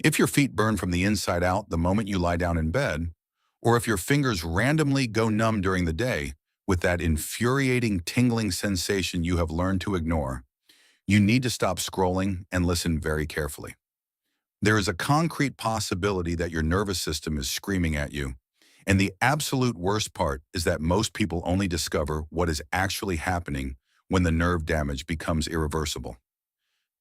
If your feet burn from the inside out the moment you lie down in bed, or if your fingers randomly go numb during the day with that infuriating tingling sensation you have learned to ignore, you need to stop scrolling and listen very carefully. There is a concrete possibility that your nervous system is screaming at you, and the absolute worst part is that most people only discover what is actually happening when the nerve damage becomes irreversible.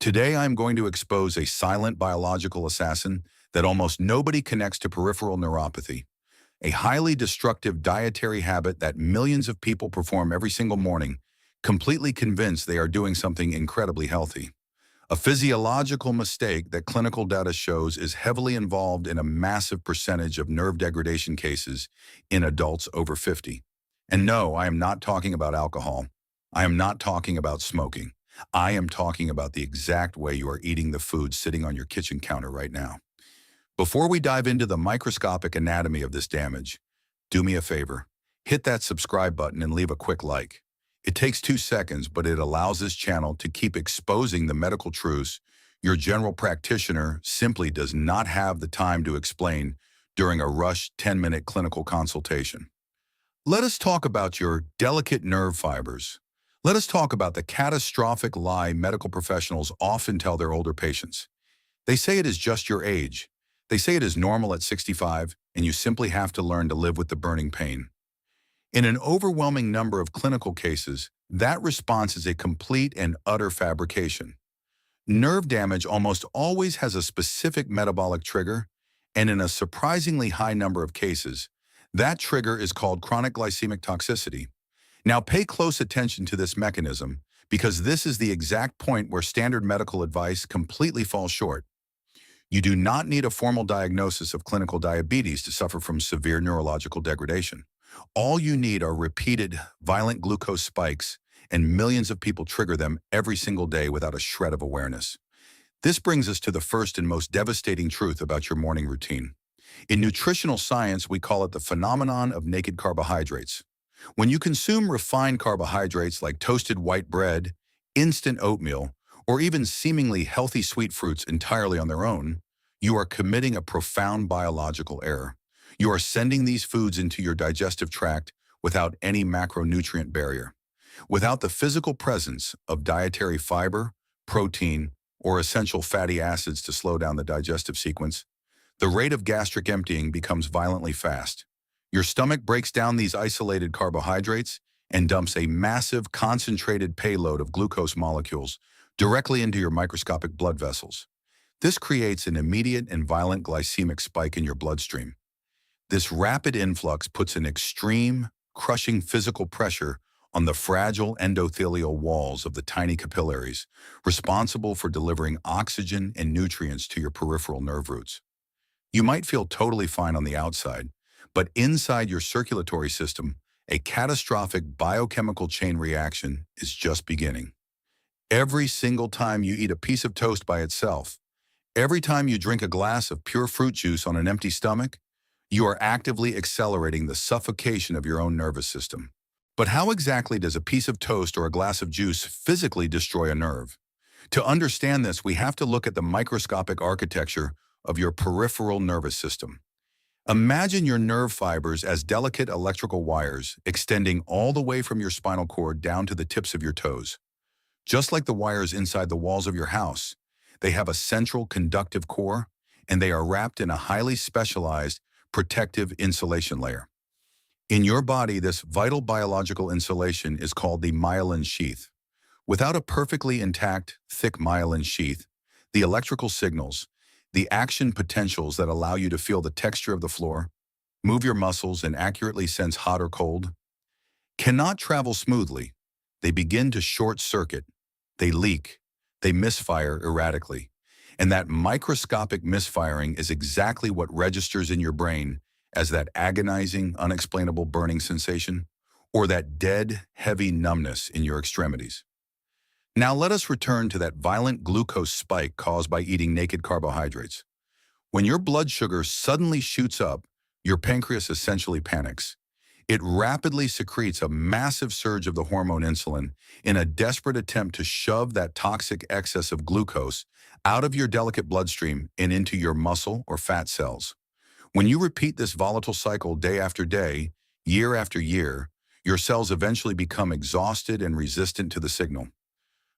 Today, I'm going to expose a silent biological assassin that almost nobody connects to peripheral neuropathy, a highly destructive dietary habit that millions of people perform every single morning, completely convinced they are doing something incredibly healthy. A physiological mistake that clinical data shows is heavily involved in a massive percentage of nerve degradation cases in adults over 50. And no, I am not talking about alcohol. I am not talking about smoking. I am talking about the exact way you are eating the food sitting on your kitchen counter right now. Before we dive into the microscopic anatomy of this damage, do me a favor. Hit that subscribe button and leave a quick like. It takes 2 seconds, but it allows this channel to keep exposing the medical truths your general practitioner simply does not have the time to explain during a rushed 10-minute clinical consultation. Let us talk about your delicate nerve fibers. Let us talk about the catastrophic lie medical professionals often tell their older patients. They say it is just your age. They say it is normal at 65, and you simply have to learn to live with the burning pain. In an overwhelming number of clinical cases, that response is a complete and utter fabrication. Nerve damage almost always has a specific metabolic trigger, and in a surprisingly high number of cases, that trigger is called chronic glycemic toxicity. Now pay close attention to this mechanism, because this is the exact point where standard medical advice completely falls short. You do not need a formal diagnosis of clinical diabetes to suffer from severe neurological degradation. All you need are repeated, violent glucose spikes, and millions of people trigger them every single day without a shred of awareness. This brings us to the first and most devastating truth about your morning routine. In nutritional science, we call it the phenomenon of naked carbohydrates. When you consume refined carbohydrates like toasted white bread, instant oatmeal, or even seemingly healthy sweet fruits entirely on their own, you are committing a profound biological error. You are sending these foods into your digestive tract without any macronutrient barrier. Without the physical presence of dietary fiber, protein, or essential fatty acids to slow down the digestive sequence, the rate of gastric emptying becomes violently fast. Your stomach breaks down these isolated carbohydrates and dumps a massive concentrated payload of glucose molecules directly into your microscopic blood vessels. This creates an immediate and violent glycemic spike in your bloodstream. This rapid influx puts an extreme, crushing physical pressure on the fragile endothelial walls of the tiny capillaries, responsible for delivering oxygen and nutrients to your peripheral nerve roots. You might feel totally fine on the outside, but inside your circulatory system, a catastrophic biochemical chain reaction is just beginning. Every single time you eat a piece of toast by itself, every time you drink a glass of pure fruit juice on an empty stomach, you are actively accelerating the suffocation of your own nervous system. But how exactly does a piece of toast or a glass of juice physically destroy a nerve? To understand this, we have to look at the microscopic architecture of your peripheral nervous system. Imagine your nerve fibers as delicate electrical wires extending all the way from your spinal cord down to the tips of your toes. Just like the wires inside the walls of your house, they have a central conductive core, and they are wrapped in a highly specialized protective insulation layer. In your body, this vital biological insulation is called the myelin sheath. Without a perfectly intact, thick myelin sheath, the electrical signals, the action potentials that allow you to feel the texture of the floor, move your muscles, and accurately sense hot or cold, cannot travel smoothly. They begin to short circuit, they leak, they misfire erratically. And that microscopic misfiring is exactly what registers in your brain as that agonizing, unexplainable burning sensation, or that dead, heavy numbness in your extremities. Now let us return to that violent glucose spike caused by eating naked carbohydrates. When your blood sugar suddenly shoots up, your pancreas essentially panics. It rapidly secretes a massive surge of the hormone insulin in a desperate attempt to shove that toxic excess of glucose out of your delicate bloodstream and into your muscle or fat cells. When you repeat this volatile cycle day after day, year after year, your cells eventually become exhausted and resistant to the signal.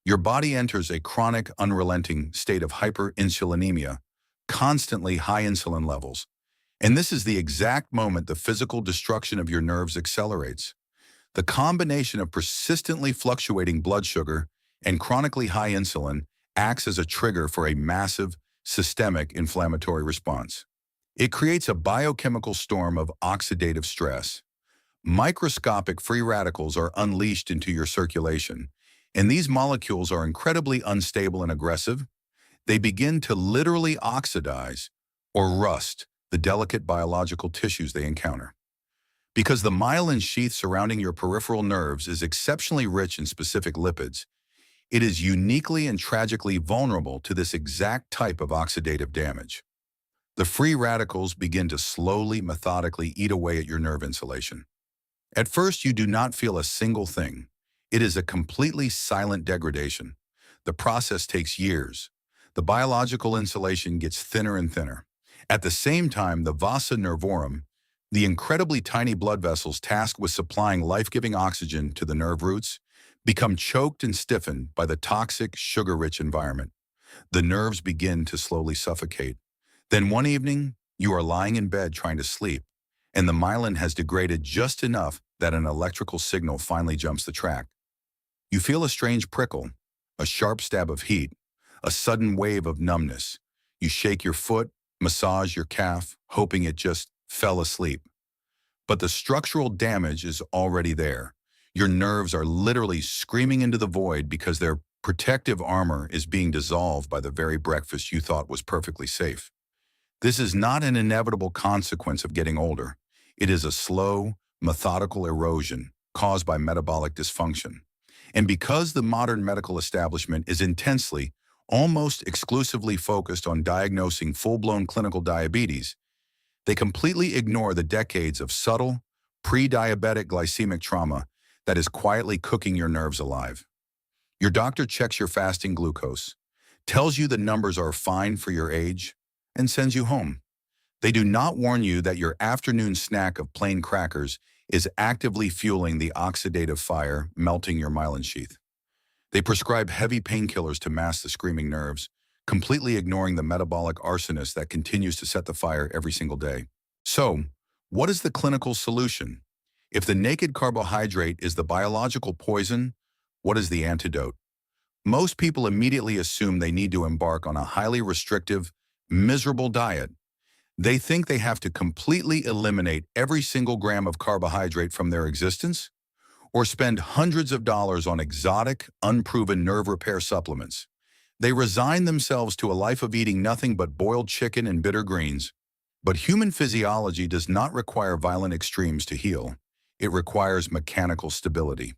Your body enters a chronic, unrelenting state of hyperinsulinemia, constantly high insulin levels. And this is the exact moment the physical destruction of your nerves accelerates. The combination of persistently fluctuating blood sugar and chronically high insulin acts as a trigger for a massive, systemic inflammatory response. It creates a biochemical storm of oxidative stress. Microscopic free radicals are unleashed into your circulation, and these molecules are incredibly unstable and aggressive. They begin to literally oxidize or rust the delicate biological tissues they encounter. Because the myelin sheath surrounding your peripheral nerves is exceptionally rich in specific lipids, it is uniquely and tragically vulnerable to this exact type of oxidative damage. The free radicals begin to slowly, methodically eat away at your nerve insulation. At first, you do not feel a single thing. It is a completely silent degradation. The process takes years. The biological insulation gets thinner and thinner. At the same time, the vasa nervorum, the incredibly tiny blood vessels tasked with supplying life-giving oxygen to the nerve roots, become choked and stiffened by the toxic, sugar-rich environment. The nerves begin to slowly suffocate. Then one evening, you are lying in bed trying to sleep, and the myelin has degraded just enough that an electrical signal finally jumps the track. You feel a strange prickle, a sharp stab of heat, a sudden wave of numbness. You shake your foot, massage your calf, hoping it just fell asleep. But the structural damage is already there. Your nerves are literally screaming into the void because their protective armor is being dissolved by the very breakfast you thought was perfectly safe. This is not an inevitable consequence of getting older. It is a slow, methodical erosion caused by metabolic dysfunction. And because the modern medical establishment is intensely, almost exclusively focused on diagnosing full-blown clinical diabetes, they completely ignore the decades of subtle, pre-diabetic glycemic trauma that is quietly cooking your nerves alive. Your doctor checks your fasting glucose, tells you the numbers are fine for your age, and sends you home. They do not warn you that your afternoon snack of plain crackers is actively fueling the oxidative fire melting your myelin sheath. They prescribe heavy painkillers to mask the screaming nerves, completely ignoring the metabolic arsonist that continues to set the fire every single day. So, what is the clinical solution? If the naked carbohydrate is the biological poison, what is the antidote? Most people immediately assume they need to embark on a highly restrictive, miserable diet. They think they have to completely eliminate every single gram of carbohydrate from their existence, or spend hundreds of dollars on exotic, unproven nerve repair supplements. They resign themselves to a life of eating nothing but boiled chicken and bitter greens. But human physiology does not require violent extremes to heal. It requires mechanical stability.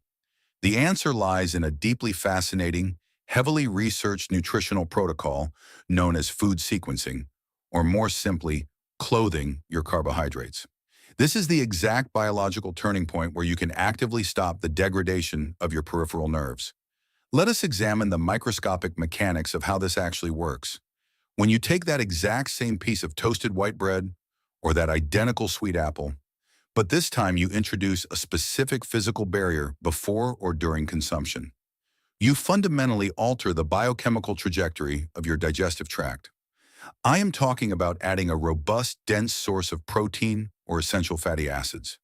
The answer lies in a deeply fascinating, heavily researched nutritional protocol known as food sequencing, or more simply, clothing your carbohydrates. This is the exact biological turning point where you can actively stop the degradation of your peripheral nerves. Let us examine the microscopic mechanics of how this actually works. When you take that exact same piece of toasted white bread or that identical sweet apple, but this time you introduce a specific physical barrier before or during consumption, you fundamentally alter the biochemical trajectory of your digestive tract. I am talking about adding a robust, dense source of protein or essential fatty acids.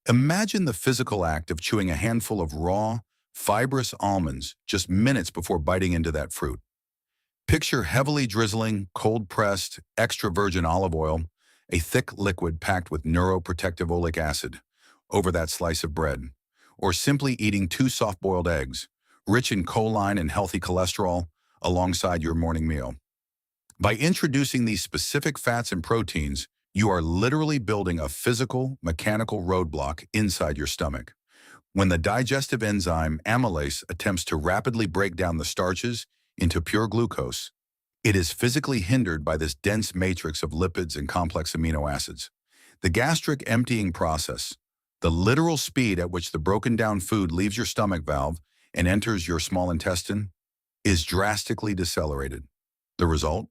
Imagine the physical act of chewing a handful of raw, fibrous almonds just minutes before biting into that fruit. Picture heavily drizzling, cold-pressed, extra virgin olive oil, a thick liquid packed with neuroprotective oleic acid, over that slice of bread. Or simply eating 2 soft-boiled eggs, rich in choline and healthy cholesterol, alongside your morning meal. By introducing these specific fats and proteins, you are literally building a physical, mechanical roadblock inside your stomach. When the digestive enzyme amylase attempts to rapidly break down the starches into pure glucose, it is physically hindered by this dense matrix of lipids and complex amino acids. The gastric emptying process, The literal speed at which the broken down food leaves your stomach valve and enters your small intestine is drastically decelerated. The result?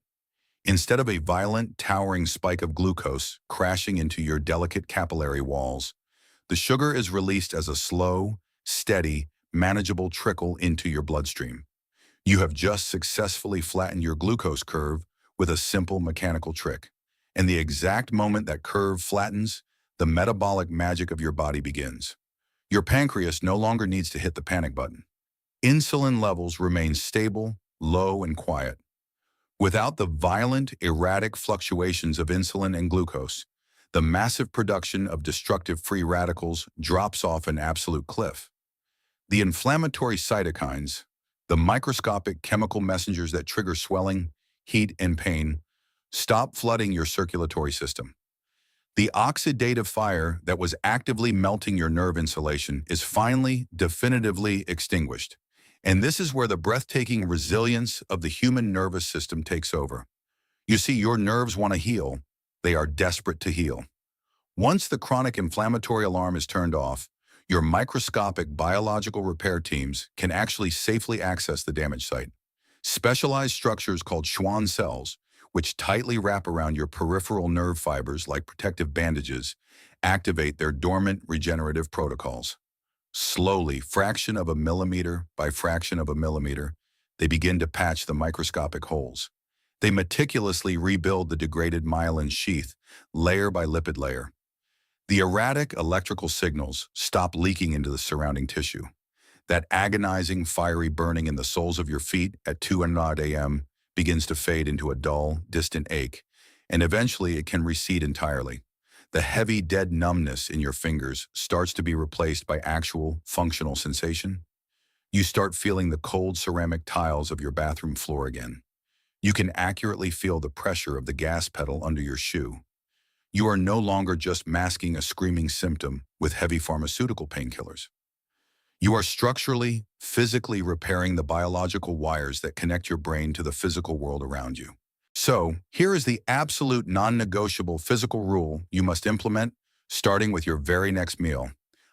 Instead of a violent, towering spike of glucose crashing into your delicate capillary walls, the sugar is released as a slow, steady, manageable trickle into your bloodstream. You have just successfully flattened your glucose curve with a simple mechanical trick. And the exact moment that curve flattens, the metabolic magic of your body begins. Your pancreas no longer needs to hit the panic button. Insulin levels remain stable, low, and quiet. Without the violent, erratic fluctuations of insulin and glucose, the massive production of destructive free radicals drops off an absolute cliff. The inflammatory cytokines, the microscopic chemical messengers that trigger swelling, heat, and pain, stop flooding your circulatory system. The oxidative fire that was actively melting your nerve insulation is finally, definitively extinguished. And this is where the breathtaking resilience of the human nervous system takes over. You see, your nerves want to heal. They are desperate to heal. Once the chronic inflammatory alarm is turned off, your microscopic biological repair teams can actually safely access the damaged site. Specialized structures called Schwann cells, which tightly wrap around your peripheral nerve fibers like protective bandages, activate their dormant regenerative protocols. Slowly, fraction of a millimeter by fraction of a millimeter, they begin to patch the microscopic holes. They meticulously rebuild the degraded myelin sheath, layer by lipid layer. The erratic electrical signals stop leaking into the surrounding tissue. That agonizing, fiery burning in the soles of your feet at 2:00 a.m. begins to fade into a dull, distant ache, and eventually it can recede entirely. The heavy, dead numbness in your fingers starts to be replaced by actual, functional sensation. You start feeling the cold ceramic tiles of your bathroom floor again. You can accurately feel the pressure of the gas pedal under your shoe. You are no longer just masking a screaming symptom with heavy pharmaceutical painkillers. You are structurally, physically repairing the biological wires that connect your brain to the physical world around you. So, here is the absolute non-negotiable physical rule you must implement, starting with your very next meal.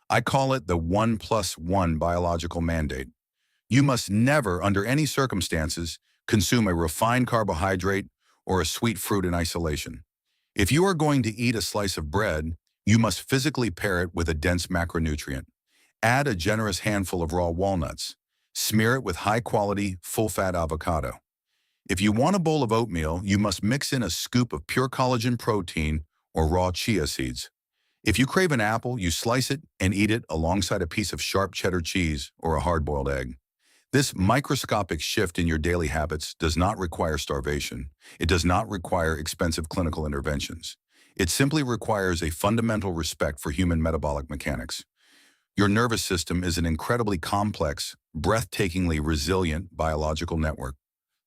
I call it the 1+1 biological mandate. You must never, under any circumstances, consume a refined carbohydrate or a sweet fruit in isolation. If you are going to eat a slice of bread, you must physically pair it with a dense macronutrient. Add a generous handful of raw walnuts. Smear it with high-quality, full-fat avocado. If you want a bowl of oatmeal, you must mix in a scoop of pure collagen protein or raw chia seeds. If you crave an apple, you slice it and eat it alongside a piece of sharp cheddar cheese or a hard-boiled egg. This microscopic shift in your daily habits does not require starvation. It does not require expensive clinical interventions. It simply requires a fundamental respect for human metabolic mechanics. Your nervous system is an incredibly complex, breathtakingly resilient biological network.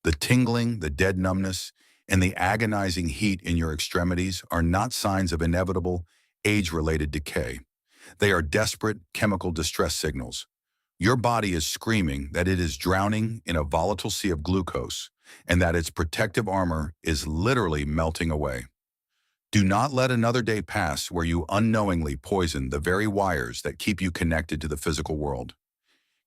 The tingling, the dead numbness, and the agonizing heat in your extremities are not signs of inevitable, age-related decay. They are desperate chemical distress signals. Your body is screaming that it is drowning in a volatile sea of glucose and that its protective armor is literally melting away. Do not let another day pass where you unknowingly poison the very wires that keep you connected to the physical world.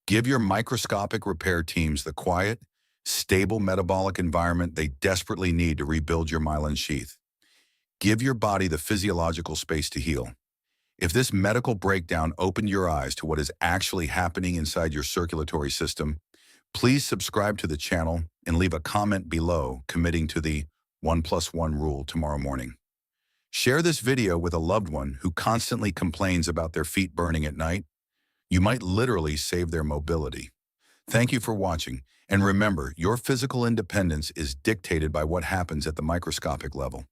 Give your microscopic repair teams the quiet, stable metabolic environment they desperately need to rebuild your myelin sheath. Give your body the physiological space to heal. If this medical breakdown opened your eyes to what is actually happening inside your circulatory system, please subscribe to the channel and leave a comment below committing to the 1+1 rule tomorrow morning. Share this video with a loved one who constantly complains about their feet burning at night. You might literally save their mobility. Thank you for watching, and remember, your physical independence is dictated by what happens at the microscopic level.